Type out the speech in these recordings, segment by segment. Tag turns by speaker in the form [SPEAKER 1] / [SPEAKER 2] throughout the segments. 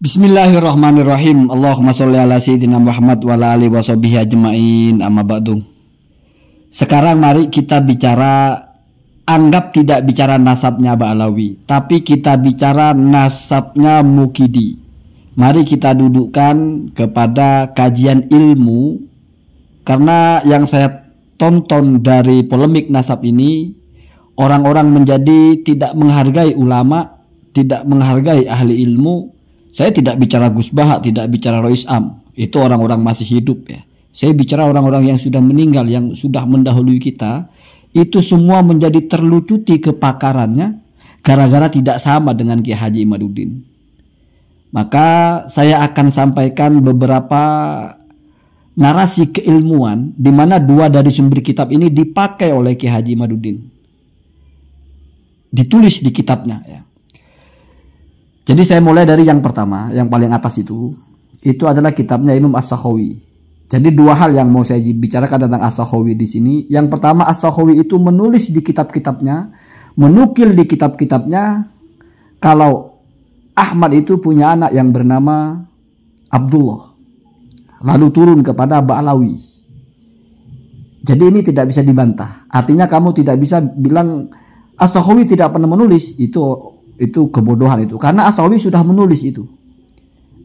[SPEAKER 1] Bismillahirrahmanirrahim. Allahumma sholli ala sayyidina Muhammad wa ala alihi washabihi ajmain. Amma ba'du. Sekarang mari kita bicara, anggap tidak bicara nasabnya Ba'alawi, tapi kita bicara nasabnya Mukidi. Mari kita dudukkan kepada kajian ilmu, karena yang saya tonton dari polemik nasab ini, orang-orang menjadi tidak menghargai ulama, tidak menghargai ahli ilmu. Saya tidak bicara Gus Baha, tidak bicara Rois Am. Itu orang-orang masih hidup ya. Saya bicara orang-orang yang sudah meninggal, yang sudah mendahului kita. Itu semua menjadi terlucuti kepakarannya gara-gara tidak sama dengan Kiai Haji Imaduddin. Maka saya akan sampaikan beberapa narasi keilmuan di mana dua dari sumber kitab ini dipakai oleh Kiai Haji Imaduddin. Ditulis di kitabnya ya. Jadi saya mulai dari yang pertama, yang paling atas itu adalah kitabnya Imam As-Sakhawi. Jadi dua hal yang mau saya bicarakan tentang As-Sakhawi di sini. Yang pertama, As-Sakhawi itu menulis di kitab-kitabnya, menukil di kitab-kitabnya kalau Ahmad itu punya anak yang bernama Abdullah, lalu turun kepada Ba'alawi. Jadi ini tidak bisa dibantah. Artinya kamu tidak bisa bilang As-Sakhawi tidak pernah menulis, itu kebodohan itu, karena As-Sakhawi sudah menulis itu.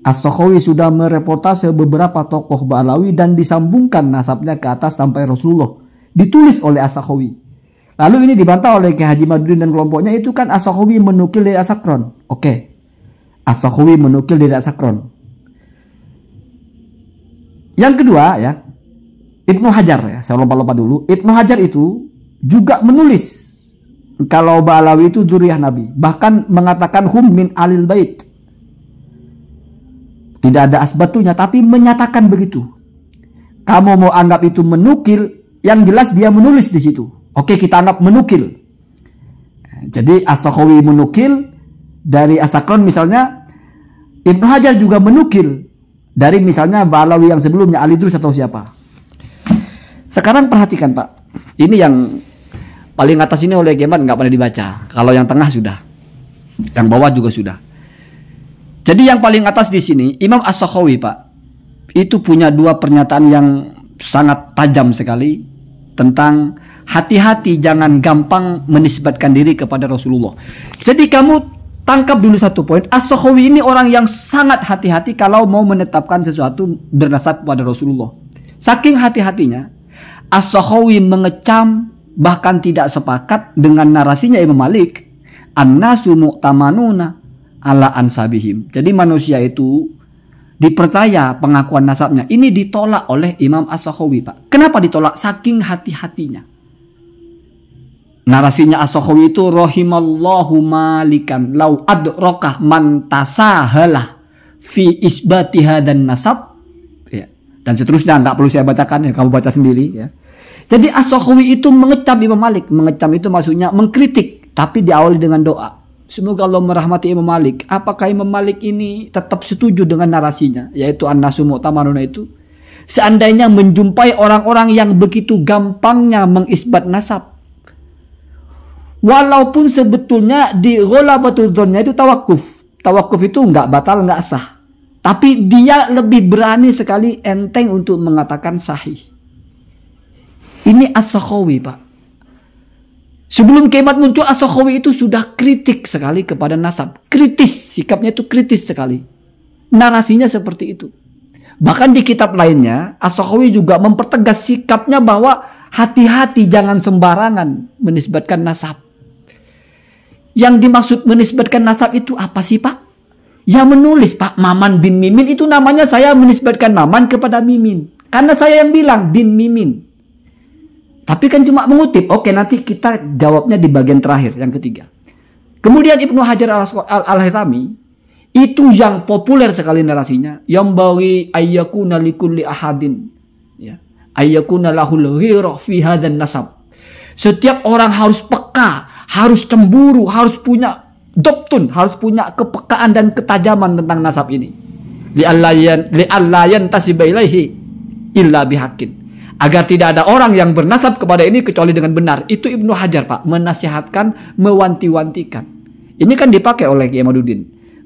[SPEAKER 1] As-Sakhawi sudah mereportase beberapa tokoh Ba'alawi dan disambungkan nasabnya ke atas sampai Rasulullah, ditulis oleh As-Sakhawi. Lalu ini dibantah oleh Kiai Haji Imaduddin dan kelompoknya, itu kan As-Sakhawi menukil dari As-Sakron. Oke, As-Sakhawi menukil dari As-Sakron. Yang kedua ya, Ibnu Hajar ya, saya lompat-lompat dulu. Ibnu Hajar itu juga menulis kalau Ba'alawi itu dzurriyyah Nabi, bahkan mengatakan hum min alil bait. Tidak ada asbatunya, tapi menyatakan begitu. Kamu mau anggap itu menukil, yang jelas dia menulis di situ. Oke, kita anggap menukil. Jadi As-Sakhawi menukil dari As-Sakron misalnya, Ibnu Hajar juga menukil dari misalnya Ba'alawi yang sebelumnya, Ali Drus atau siapa. Sekarang perhatikan Pak, ini yang paling atas ini oleh Kemat nggak pernah dibaca. Kalau yang tengah sudah, yang bawah juga sudah. Jadi yang paling atas di sini Imam As-Sakhawi Pak, itu punya dua pernyataan yang sangat tajam sekali tentang hati-hati jangan gampang menisbatkan diri kepada Rasulullah. Jadi kamu tangkap dulu satu poin, As-Sakhawi ini orang yang sangat hati-hati kalau mau menetapkan sesuatu bernasab kepada Rasulullah. Saking hati-hatinya, As-Sakhawi mengecam, bahkan tidak sepakat dengan narasinya Imam Malik, an-nasu mu'tamanuna ala ansabihim. Jadi manusia itu dipercaya pengakuan nasabnya. Ini ditolak oleh Imam As-Sakhawi Pak. Kenapa ditolak? Saking hati-hatinya. Narasinya As-Sakhawi itu rahimallahu malikan lau adrokah man tasahalah fi isbati hadan nasab ya. Dan seterusnya, nggak perlu saya bacakan ya, kamu baca sendiri ya. Jadi As-Sakhawi itu mengecam Imam Malik. Mengecam itu maksudnya mengkritik, tapi diawali dengan doa. Semoga Allah merahmati Imam Malik. Apakah Imam Malik ini tetap setuju dengan narasinya, yaitu an-nasu mu'tamanuna itu? Seandainya menjumpai orang-orang yang begitu gampangnya mengisbat nasab, walaupun sebetulnya di ghalabatul dzannya itu tawakuf. Tawakuf itu nggak batal, nggak sah. Tapi dia lebih berani sekali, enteng untuk mengatakan sahih. Ini As-Sakhawi Pak. Sebelum Kemat muncul, As-Sakhawi itu sudah kritik sekali kepada nasab. Kritis, sikapnya itu kritis sekali. Narasinya seperti itu. Bahkan di kitab lainnya, As-Sakhawi juga mempertegas sikapnya bahwa hati-hati jangan sembarangan menisbatkan nasab. Yang dimaksud menisbatkan nasab itu apa sih Pak? Ya menulis Pak, Maman bin Mimin itu namanya, saya menisbatkan Maman kepada Mimin. Karena saya yang bilang bin Mimin. Tapi kan cuma mengutip. Oke, nanti kita jawabnya di bagian terakhir, yang ketiga. Kemudian Ibnu Hajar al-Haythami itu yang populer sekali narasinya, yang bawi ayyakuna likulli ahadin ya, ayyakuna lahul ghirah fi hadan nasab. Setiap orang harus peka, harus cemburu, harus punya doptun, harus punya kepekaan dan ketajaman tentang nasab ini. Li'allayan tasiba ilaihi illa bihaqqin. Agar tidak ada orang yang bernasab kepada ini kecuali dengan benar. Itu Ibnu Hajar Pak, menasihatkan, mewanti-wantikan. Ini kan dipakai oleh Kiai Imaduddin.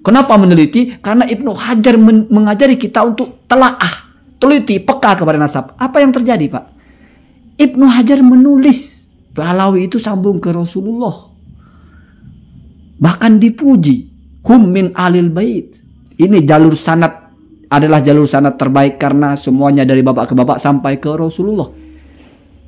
[SPEAKER 1] Kenapa meneliti? Karena Ibnu Hajar mengajari kita untuk telaah, teliti, peka kepada nasab. Apa yang terjadi, Pak? Ibnu Hajar menulis Ba'alawi itu sambung ke Rasulullah. Bahkan dipuji, hum min alil bait. Ini jalur sanad adalah jalur sanad terbaik karena semuanya dari bapak ke bapak sampai ke Rasulullah.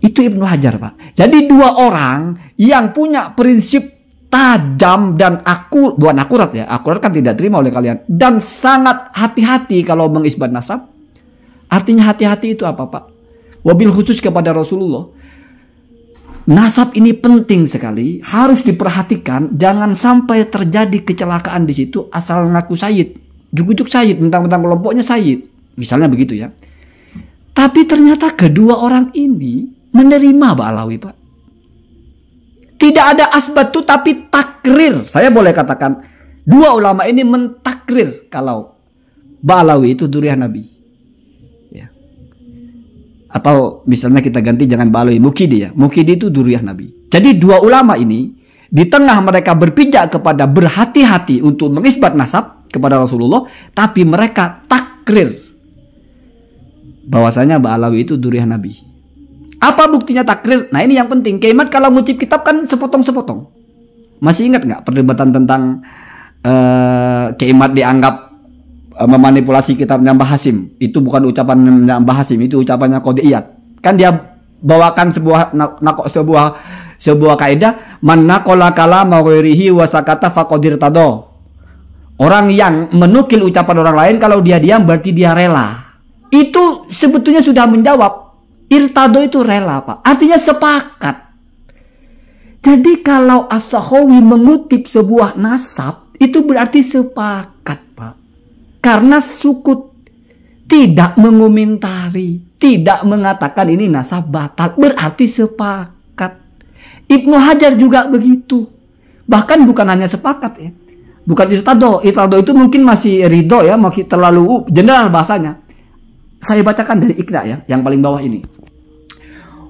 [SPEAKER 1] Itu Ibnu Hajar, Pak. Jadi dua orang yang punya prinsip tajam dan bukan akurat ya. Akurat kan tidak terima oleh kalian. Dan sangat hati-hati kalau mengisbat nasab. Artinya hati-hati itu apa, Pak? Wabil khusus kepada Rasulullah. Nasab ini penting sekali, harus diperhatikan, jangan sampai terjadi kecelakaan di situ asal ngaku Sayyid, jujuk-jujuk Sayyid, mentang-mentang kelompoknya Sayyid, misalnya begitu ya. Tapi ternyata kedua orang ini menerima Ba'alawi, Pak. Tidak ada asbatu tapi takrir. Saya boleh katakan dua ulama ini mentakrir kalau Ba'alawi itu dzurriyyah Nabi. Atau misalnya kita ganti jangan Ba'alawi, Mukidi ya. Mukidi itu dzurriyyah Nabi. Jadi dua ulama ini di tengah mereka berpijak kepada berhati-hati untuk mengisbat nasab kepada Rasulullah, tapi mereka takrir bahwasanya Ba'alawi itu dzurriyyah Nabi. Apa buktinya takrir? Nah ini yang penting. Kiamat kalau ngucip kitab kan sepotong-sepotong. Masih ingat nggak perdebatan tentang Kiamat dianggap memanipulasi kitabnya Mbah Hasim? Itu bukan ucapan Mbah Hasim, itu ucapannya Qodiyat. Kan dia bawakan sebuah kaidah, man naqala kalama ghairihi wa sakata faqadir tado. Orang yang menukil ucapan orang lain kalau dia diam berarti dia rela. Itu sebetulnya sudah menjawab. Irtado itu rela, Pak. Artinya sepakat. Jadi kalau As-Sakhawi mengutip sebuah nasab, itu berarti sepakat, Pak. Karena sukut, tidak mengomentari, tidak mengatakan ini nasab batal, berarti sepakat. Ibnu Hajar juga begitu. Bahkan bukan hanya sepakat ya. Bukan irtado. Irtado itu mungkin masih ridho ya, masih terlalu general bahasanya. Saya bacakan dari Iqra ya, yang paling bawah ini.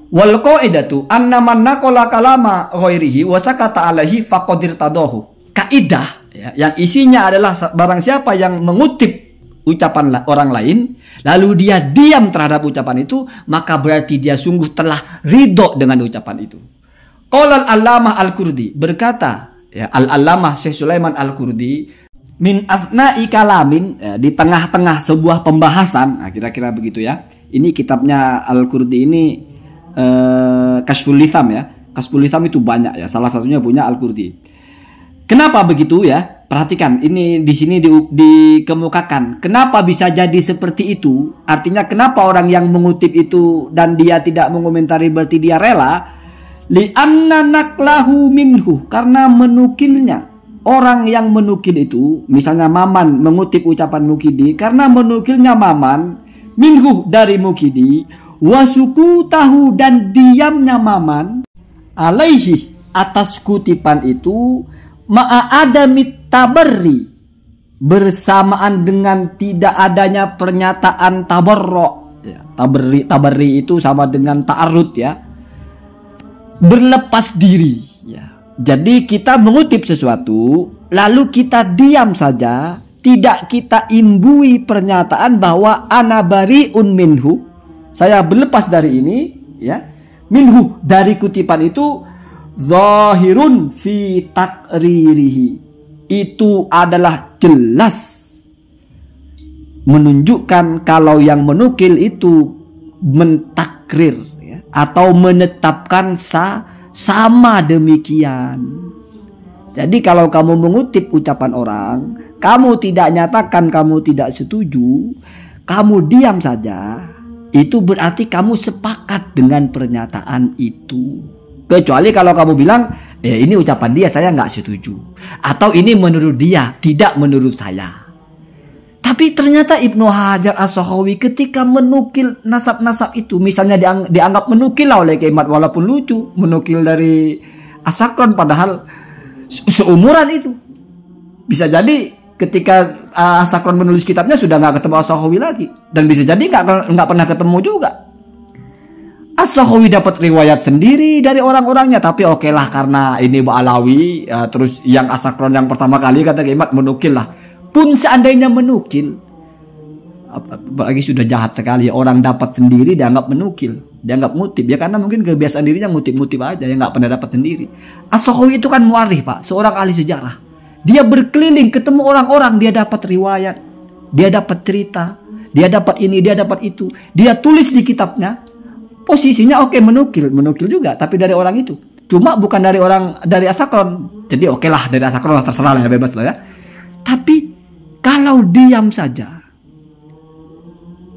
[SPEAKER 1] Wal qaidatu anna man naqala kalama ghairihi wa sakata alaihi faqad irtadahu. Kaidah ya, yang isinya adalah barang siapa yang mengutip ucapan orang lain lalu dia diam terhadap ucapan itu, maka berarti dia sungguh telah ridho dengan ucapan itu. Qala al-Allamah Al-Qurdi, berkata ya, Al-Allamah Syekh Sulaiman Al-Qurdi, min afna'i kalamin, ya, di tengah-tengah sebuah pembahasan, nah, kira-kira begitu ya. Ini kitabnya Al-Qurdi ini Kashful Litham ya. Kashful Litham itu banyak ya, salah satunya punya Al-Qurdi. Kenapa begitu ya? Perhatikan, ini di sini dikemukakan. Kenapa bisa jadi seperti itu? Artinya kenapa orang yang mengutip itu dan dia tidak mengomentari berarti dia rela? Li'anna naqlahu minhu, karena menukilnya. Orang yang menukil itu, misalnya Maman mengutip ucapan Mukidi, karena menukilnya Maman minhu dari Mukidi, wasukutahu dan diamnya Maman alaihi atas kutipan itu, ma'adamit tabarri, bersamaan dengan tidak adanya pernyataan tabarro ya, tabarri itu sama dengan ta'arud ya, berlepas diri ya. Jadi kita mengutip sesuatu lalu kita diam saja, tidak kita imbui pernyataan bahwa ana bari'un minhu, saya berlepas dari ini ya, minhu dari kutipan itu, zahirun fi takririhi, itu adalah jelas menunjukkan kalau yang menukil itu mentakrir ya, atau menetapkan sama demikian. Jadi kalau kamu mengutip ucapan orang, kamu tidak nyatakan kamu tidak setuju, kamu diam saja, itu berarti kamu sepakat dengan pernyataan itu. Kecuali kalau kamu bilang, ini ucapan dia, saya nggak setuju. Atau ini menurut dia, tidak menurut saya. Tapi ternyata Ibnu Hajar As-Sakhawi ketika menukil nasab-nasab itu, misalnya dianggap menukil lah oleh Kiamat, walaupun lucu, menukil dari As-Sakron, padahal seumuran itu. Bisa jadi ketika As-Sakron menulis kitabnya sudah nggak ketemu As-Sakhawi lagi. Dan bisa jadi nggak pernah ketemu juga. As-Sakhawi dapat riwayat sendiri dari orang-orangnya, tapi oke lah karena ini Ba'alawi, terus yang As-Sakron yang pertama kali kata Kiamat menukil lah, pun seandainya menukil, apalagi sudah jahat sekali, orang dapat sendiri dianggap menukil, dianggap ngutip ya, karena mungkin kebiasaan dirinya ngutip-ngutip aja, yang nggak pernah dapat sendiri. As-Sakhawi itu kan muarikh, Pak, seorang ahli sejarah. Dia berkeliling ketemu orang-orang, dia dapat riwayat, dia dapat cerita, dia dapat ini, dia dapat itu, dia tulis di kitabnya. Posisinya oke, menukil juga, tapi dari orang itu. Cuma bukan dari As-Sakron. Jadi oke lah, dari As-Sakron lah, terserah lah ya, bebas lah ya. Tapi kalau diam saja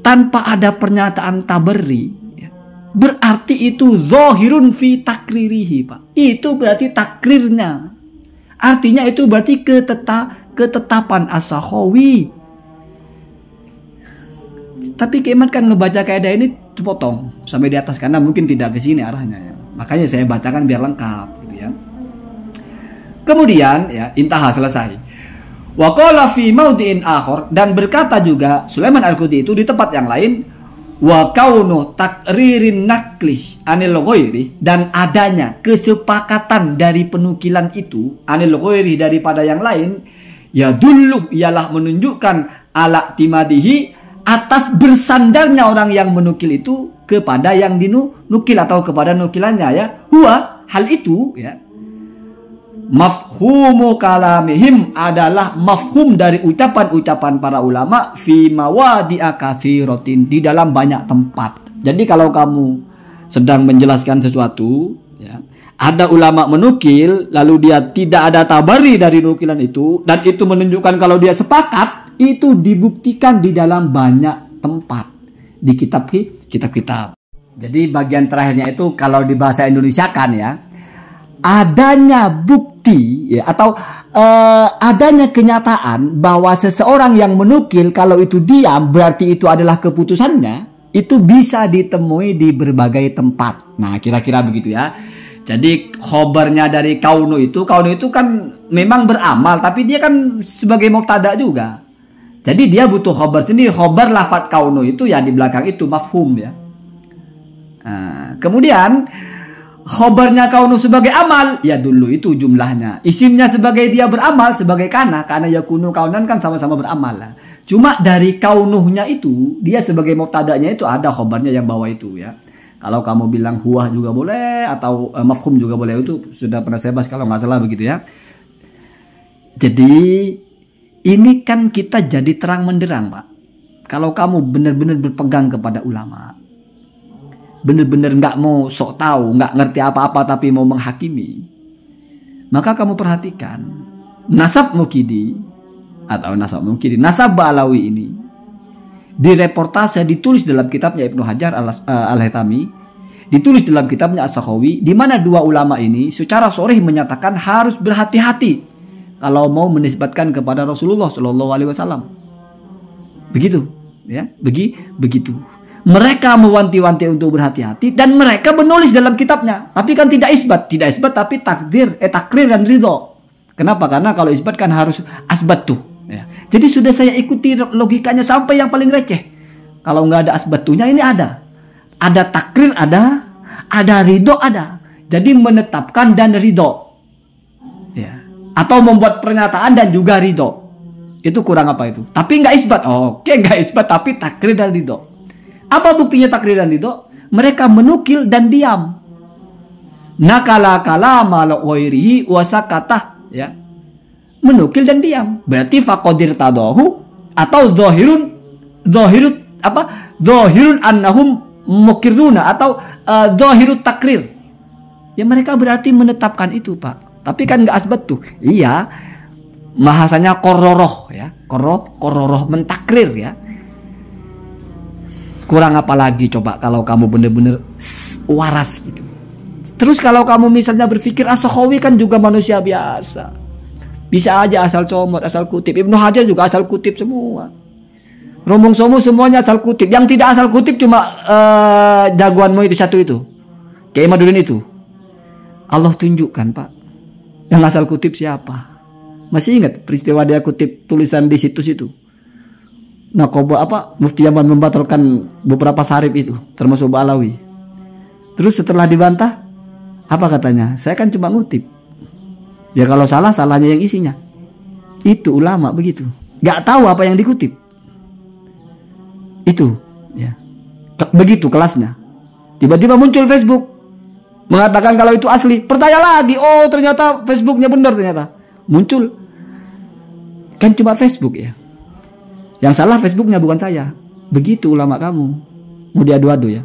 [SPEAKER 1] tanpa ada pernyataan Tabari, ya, berarti itu zahirun fi takririhi, Pak. Itu berarti takrirnya. Artinya itu berarti ketetapan As-Sakhawi. Tapi Kemat kan ngebaca kaidah ini potong sampai di atas karena mungkin tidak ke sini arahnya ya. Makanya saya bacakan biar lengkap gitu ya. Kemudian ya, intaha, selesai. Wa qala fi maudhi'in akhar, dan berkata juga Sulaiman Al-Qudi itu di tempat yang lain, wa kaunu takririn nakli anil ghairi, dan adanya kesepakatan dari penukilan itu anil ghairi, daripada yang lain, ya dulu ialah menunjukkan ala timadihi, atas bersandarnya orang yang menukil itu kepada yang dinukil atau kepada nukilannya ya. Huwa, hal itu ya, mafhumu kalamihim, adalah mafhum dari ucapan-ucapan para ulama fi mawadi'a katsiratin, di dalam banyak tempat. Jadi kalau kamu sedang menjelaskan sesuatu ya, ada ulama menukil lalu dia tidak ada tabari dari nukilan itu, dan itu menunjukkan kalau dia sepakat, itu dibuktikan di dalam banyak tempat di kitab-kitab. Jadi bagian terakhirnya itu kalau di bahasa Indonesia kan ya, adanya bukti ya, atau adanya kenyataan bahwa seseorang yang menukil kalau itu diam berarti itu adalah keputusannya, itu bisa ditemui di berbagai tempat. Nah, kira-kira begitu ya. Jadi khobarnya dari Kaunu itu kan memang beramal, tapi dia kan sebagai mubtada juga. Jadi dia butuh khobar sendiri. Khobar lafadz Kaunu itu ya di belakang itu mafhum ya. Nah, kemudian khobarnya Kaunu sebagai amal, ya dulu itu jumlahnya. Isimnya sebagai dia beramal, sebagai karena yakunu kaunan kan sama-sama beramal lah. Cuma dari kaunuhnya itu, dia sebagai mubtadanya itu ada khobarnya yang bawah itu ya. Kalau kamu bilang huwah juga boleh, atau mafhum juga boleh, itu sudah pernah saya bahas kalau nggak salah begitu ya. Jadi ini kan kita jadi terang menderang, Pak. Kalau kamu benar-benar berpegang kepada ulama, benar-benar nggak mau sok tahu, nggak ngerti apa-apa tapi mau menghakimi, maka kamu perhatikan nasab Mukidi atau nasab Ba'alawi ini di reportase ditulis dalam kitabnya Ibnu Hajar Al-Haytami, ditulis dalam kitabnya As-Sakhawi, di mana dua ulama ini secara sharih menyatakan harus berhati-hati kalau mau menisbatkan kepada Rasulullah Shallallahu Alaihi Wasallam. Begitu, ya, begitu. Mereka mewanti-wanti untuk berhati-hati dan mereka menulis dalam kitabnya. Tapi kan tidak isbat tapi takrir dan ridho. Kenapa? Karena kalau isbat kan harus asbat tuh. Ya. Jadi sudah saya ikuti logikanya sampai yang paling receh. Kalau nggak ada asbatunya ini ada takrir, ada ridho ada. Jadi menetapkan dan ridho. Ya. Atau membuat pernyataan dan juga ridho. Itu kurang apa itu? Tapi nggak isbat. Oke, nggak isbat tapi takrir dan ridho. Apa buktinya takrir dan ridho? Mereka menukil dan diam. Nakala kalama ghairihi wa sakata, ya. Menukil dan diam. Berarti faqadir tadahu atau zahirun annahum mukirruna atau zahirut takrir. Ya mereka berarti menetapkan itu, Pak. Tapi kan nggak asbat tuh. Iya, bahasanya kororoh ya, kororoh mentakrir ya. Kurang apa lagi coba kalau kamu bener-bener waras gitu. Terus kalau kamu misalnya berpikir As-Sakhawi kan juga manusia biasa, bisa aja asal comot, asal kutip. Ibnu Hajar juga asal kutip semua. Rombong Somu semuanya asal kutip. Yang tidak asal kutip cuma jagoanmu itu satu itu, Kiai Madudin itu. Allah tunjukkan, Pak. Yang asal kutip siapa? Masih ingat peristiwa dia kutip tulisan di situs itu? Nah, Mufti Yaman membatalkan beberapa sarif itu, termasuk Ba'alawi. Terus setelah dibantah, apa katanya? Saya kan cuma ngutip. Ya kalau salah, salahnya yang isinya. Itu ulama begitu. Gak tahu apa yang dikutip. Itu ya. Begitu kelasnya. Tiba-tiba muncul Facebook mengatakan kalau itu asli. Percaya lagi. Oh, ternyata Facebooknya benar ternyata. Muncul. Kan cuma Facebook ya. Yang salah Facebooknya bukan saya. Begitu ulama kamu. Mau diadu-adu ya.